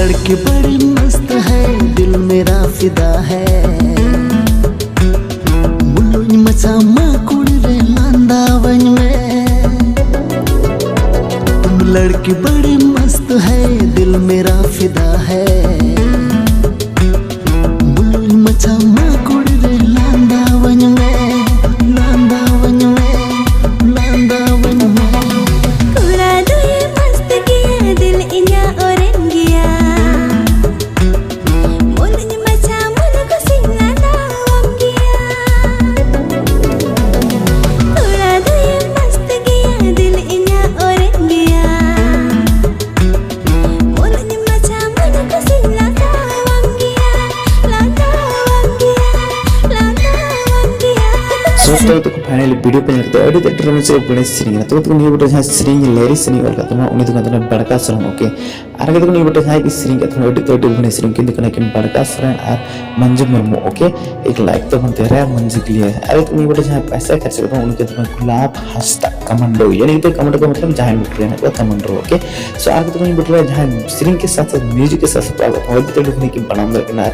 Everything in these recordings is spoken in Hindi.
लड़की बड़ी मस्त है, दिल मेरा फिदा है। मुल्लुई मचा माकुड़ रे लांदावन में। तुम लड़की बड़ी मस्त है, दिल मेरा फिदा है। मुल्लुई मचा माकुड़ रे लांदावन में, लांदावन में, लांदावन में। तो फाइनली वीडियो पे लगता है ऑडियो ड्रामा से बड़े सीरीज तो नहीं बेटा जहां सीरीज लेरी सीरीज वाला तो उन्हें तो कहते हैं बड़का सरण ओके आगे तो नहीं बेटा जहां की सीरीज का तो ऑडियो बने सीरीज के दिखने के बड़का सरण और मंजू मुर्मू ओके एक लाइक तो बनते रहे मंजू के लिए अरे तो नहीं बेटा जहां पैसा खर्च करते हैं उनके तो गुलाब हंसता कमांडो यानी तो कमांडो का मतलब जहां मिट रहे हैं वो कमांडो ओके सो आगे तो नहीं बेटा जहां सीरीज के साथ म्यूजिक के साथ ऑडियो तो दिखने की बनाम करना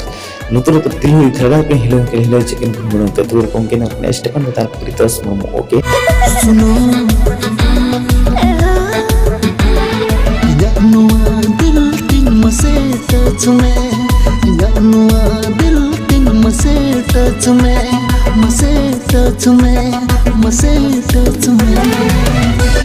नूतन तिल थोड़ा के हिलो चिकन बनाते तो उनके नेक्स्ट अपन बता प्रीतोस मोमो ओके सुनो Janua dil ting mase touch me, Janua dil ting mase touch me, mase touch me, mase touch me.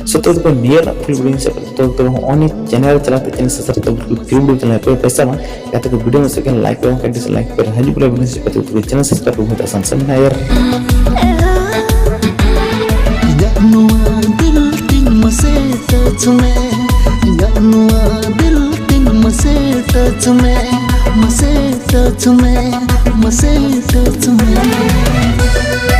सो तो नियर फुल वीडियो से तो ऑन चैनल चलाते चैनल से सर तो बिल्कुल वीडियो चला पे पैसा में या तो वीडियो में सेकंड लाइक करो का डिसलाइक कर हनी पूरा वीडियो से पता तो चैनल सब्सक्राइब बहुत आसान से ना यार Janua dil ting mase touch me, Janua dil ting mase touch me, mase touch me, mase touch me.